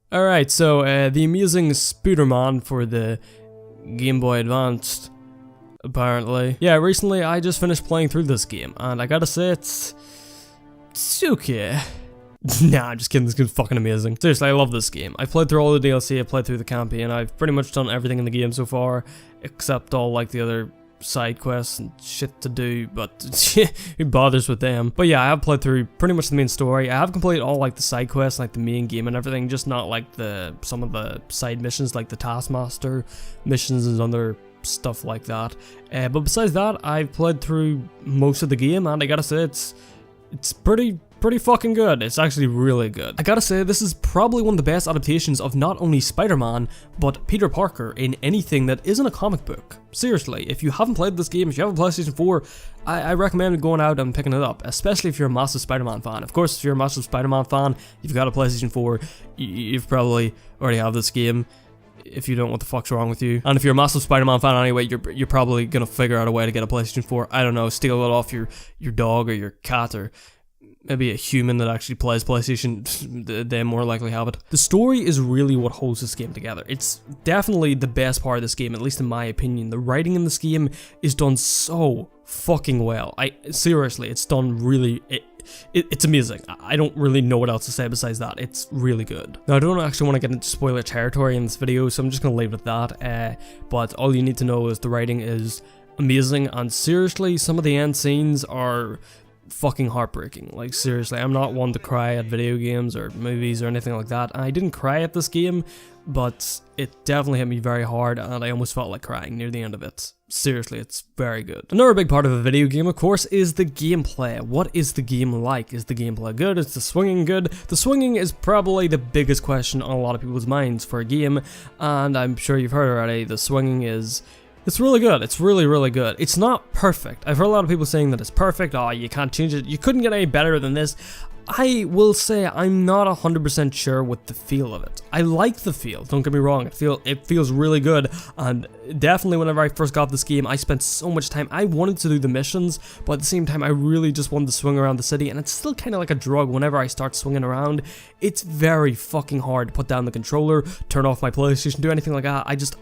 Alright, so the amusing Spooderman for the Game Boy Advanced, apparently. Yeah, recently I just finished playing through this game, and I gotta say it's okay. Nah, I'm just kidding, this game's fucking amazing. Seriously, I love this game. I've played through all the DLC, I've played through the campaign, I've pretty much done everything in the game so far, except all like the other side quests and shit to do, but who bothers with them? But yeah, I have played through pretty much the main story. I have completed all like the side quests, like the main game and everything, just not like some of the side missions, like the Taskmaster missions and other stuff like that. But besides that, I've played through most of the game, and I gotta say it's pretty fucking good. It's actually really good. I gotta say, this is probably one of the best adaptations of not only Spider-Man, but Peter Parker in anything that isn't a comic book. Seriously, if you haven't played this game, if you have a PlayStation 4, I recommend going out and picking it up, especially if you're a massive Spider-Man fan. Of course, if you're a massive Spider-Man fan, you've got a PlayStation 4, you've probably already have this game. If you don't, what the fuck's wrong with you? And if you're a massive Spider-Man fan anyway, you're probably gonna figure out a way to get a PlayStation 4. I don't know, steal it off your dog or your cat, or maybe a human that actually plays PlayStation, they more likely have it. The story is really what holds this game together. It's definitely the best part of this game, at least in my opinion. The writing in this game is done so fucking well. Seriously, it's done really, it's amazing. I don't really know what else to say besides that. It's really good. Now, I don't actually want to get into spoiler territory in this video, so I'm just going to leave it at that. But all you need to know is the writing is amazing, and seriously, some of the end scenes are fucking heartbreaking. Like, seriously, I'm not one to cry at video games or movies or anything like that. I didn't cry at this game, but it definitely hit me very hard, and I almost felt like crying near the end of it. Seriously, it's very good. Another big part of a video game, of course, is the gameplay. What is the game like? Is the gameplay good? Is the swinging good? The swinging is probably the biggest question on a lot of people's minds for a game, and I'm sure you've heard already, the swinging is... it's really good. It's really good. It's not perfect. I've heard a lot of people saying that it's perfect. Oh, you can't change it. You couldn't get any better than this. I will say I'm not 100% sure with the feel of it. I like the feel, don't get me wrong. It feels really good, and definitely whenever I first got this game, I spent so much time. I wanted to do the missions, but at the same time, I really just wanted to swing around the city, and it's still kind of like a drug whenever I start swinging around. It's very fucking hard to put down the controller, turn off my PlayStation, do anything like that. I just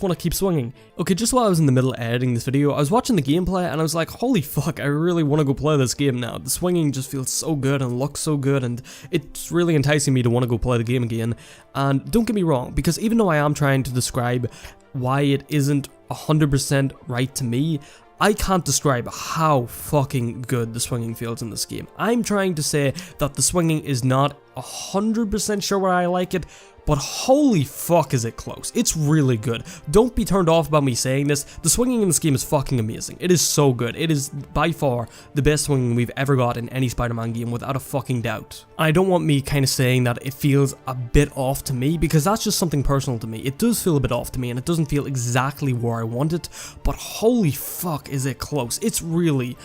want to keep swinging. Okay, just while I was in the middle of editing this video, I was watching the gameplay, and I was like, holy fuck, I really want to go play this game now. The swinging just feels so good and looks so good, and it's really enticing me to want to go play the game again. And don't get me wrong, because even though I am trying to describe why it isn't 100% right to me, I can't describe how fucking good the swinging feels in this game. I'm trying to say that the swinging is not 100% sure where I like it, but holy fuck is it close. It's really good. Don't be turned off about me saying this. The swinging in this game is fucking amazing. It is so good. It is by far the best swinging we've ever got in any Spider-Man game, without a fucking doubt. I don't want me kind of saying that it feels a bit off to me, because that's just something personal to me. It does feel a bit off to me, and it doesn't feel exactly where I want it, but holy fuck is it close. It's really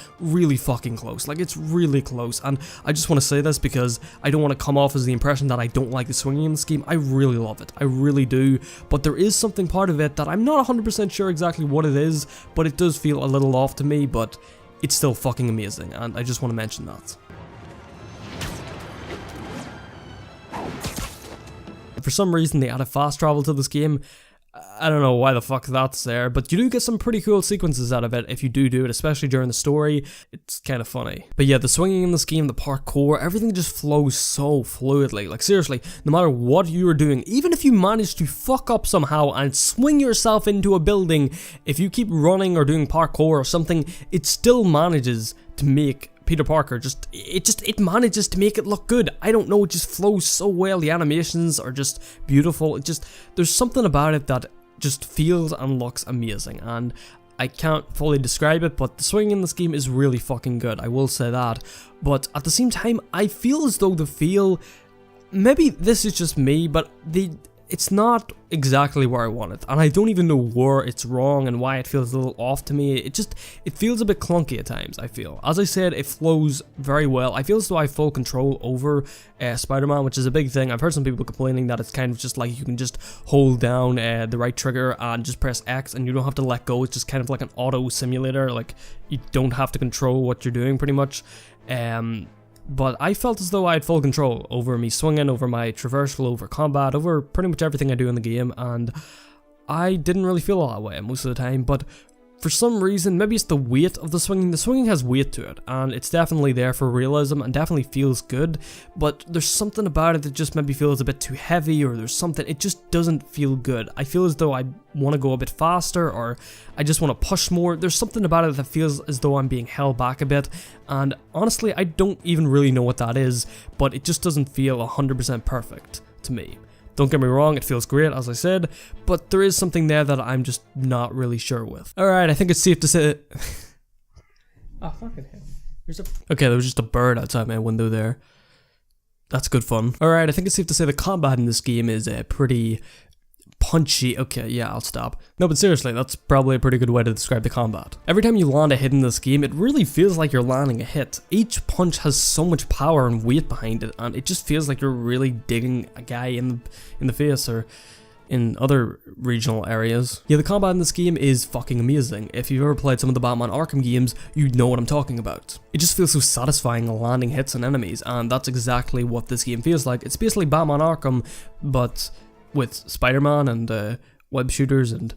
fucking close. Like, it's really close, and I just want to say this because I don't want to come off as the impression that I don't like the swinging in this game. I really love it. I really do, but there is something part of it that I'm not 100% sure exactly what it is, but it does feel a little off to me, but it's still fucking amazing, and I just want to mention that. For some reason, they added fast travel to this game. I don't know why the fuck that's there, but you do get some pretty cool sequences out of it if you do it, especially during the story. It's kind of funny. But yeah, the swinging in this game, the parkour, everything just flows so fluidly. Like, seriously, no matter what you are doing, even if you manage to fuck up somehow and swing yourself into a building, if you keep running or doing parkour or something, it still manages to make Peter Parker it manages to make it look good. I don't know, it just flows so well. The animations are just beautiful. There's something about it that just feels and looks amazing, and I can't fully describe it, but the swinging in this game is really fucking good, I will say that. But at the same time, I feel as though maybe this is just me, but it's not exactly where I want it, and I don't even know where it's wrong and why it feels a little off to me. It feels a bit clunky at times, I feel. As I said, it flows very well. I feel as though I have full control over Spider-Man, which is a big thing. I've heard some people complaining that it's kind of just like you can just hold down the right trigger and just press X and you don't have to let go. It's just kind of like an auto simulator, like you don't have to control what you're doing pretty much. but I felt as though I had full control over me swinging, over my traversal, over combat, over pretty much everything I do in the game, and I didn't really feel that way most of the time, but for some reason, maybe it's the weight of the swinging has weight to it, and it's definitely there for realism and definitely feels good, but there's something about it that just maybe feels a bit too heavy, or there's something, it just doesn't feel good. I feel as though I want to go a bit faster, or I just want to push more. There's something about it that feels as though I'm being held back a bit, and honestly, I don't even really know what that is, but it just doesn't feel 100% perfect to me. Don't get me wrong, it feels great, as I said, but there is something there that I'm just not really sure with. Alright, I think it's safe to say... Oh, fucking hell. Okay, there was just a bird outside my window there. That's good fun. Alright, I think it's safe to say the combat in this game is pretty punchy. Okay, yeah, I'll stop. No, but seriously, that's probably a pretty good way to describe the combat. Every time you land a hit in this game, it really feels like you're landing a hit. Each punch has so much power and weight behind it, and it just feels like you're really digging a guy in the face, or in other regional areas. Yeah, the combat in this game is fucking amazing. If you've ever played some of the Batman Arkham games, you'd know what I'm talking about. It just feels so satisfying landing hits on enemies, and that's exactly what this game feels like. It's basically Batman Arkham, but with Spider-Man and web shooters and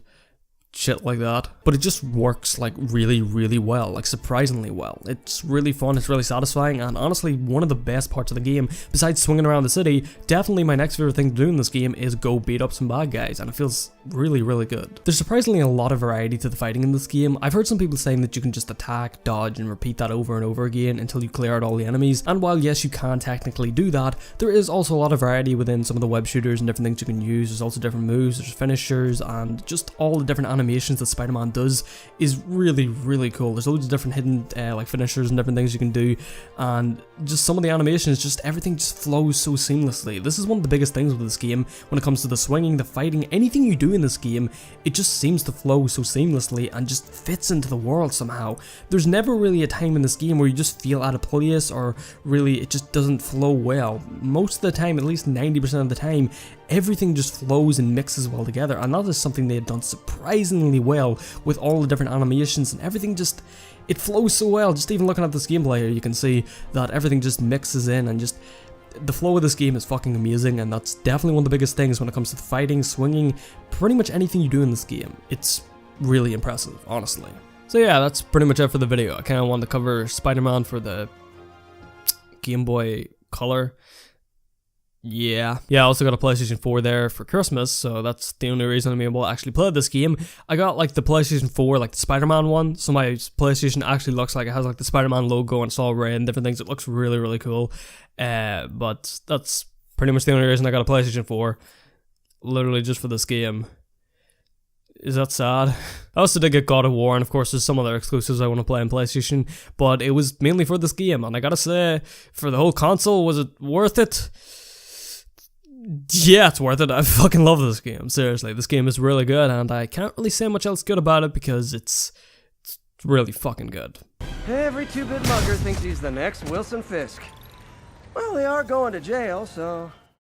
shit like that, but it just works like really well, like surprisingly well. It's really fun, it's really satisfying, and honestly one of the best parts of the game, besides swinging around the city, definitely my next favorite thing to do in this game is go beat up some bad guys, and it feels really good. There's surprisingly a lot of variety to the fighting in this game. I've heard some people saying that you can just attack, dodge, and repeat that over and over again until you clear out all the enemies, and while yes you can technically do that, there is also a lot of variety within some of the web shooters and different things you can use. There's also different moves, there's finishers, and just all the different animations that Spider-Man does is really cool. There's loads of different hidden like finishers and different things you can do, and just some of the animations, just everything just flows so seamlessly. This is one of the biggest things with this game when it comes to the swinging, the fighting, anything you do in this game, it just seems to flow so seamlessly and just fits into the world somehow. There's never really a time in this game where you just feel out of place, or really it just doesn't flow well. Most of the time, at least 90% of the time, everything just flows and mixes well together, and that is something they had done surprisingly well with all the different animations and everything. Just it flows so well. Just even looking at this gameplay here, you can see that everything just mixes in, and just the flow of this game is fucking amazing, and that's definitely one of the biggest things when it comes to the fighting, swinging, pretty much anything you do in this game. It's really impressive, honestly. So yeah, that's pretty much it for the video. I kind of wanted to cover Spider-Man for the Game Boy Color. Yeah, I also got a PlayStation 4 there for Christmas, so that's the only reason I'm able to actually play this game. I got like the PlayStation 4, like the Spider-Man one, so my PlayStation actually looks like it has like the Spider-Man logo and it's all red and different things. It looks really cool, but that's pretty much the only reason I got a PlayStation 4, literally just for this game. Is that sad? I also did get God of War, and of course there's some other exclusives I want to play on PlayStation, but it was mainly for this game, and I gotta say, for the whole console, was it worth it? Yeah, it's worth it. I fucking love this game. Seriously, this game is really good, and I can't really say much else good about it because it's really fucking good. Every two-bit mugger thinks he's the next Wilson Fisk. Well, they are going to jail, so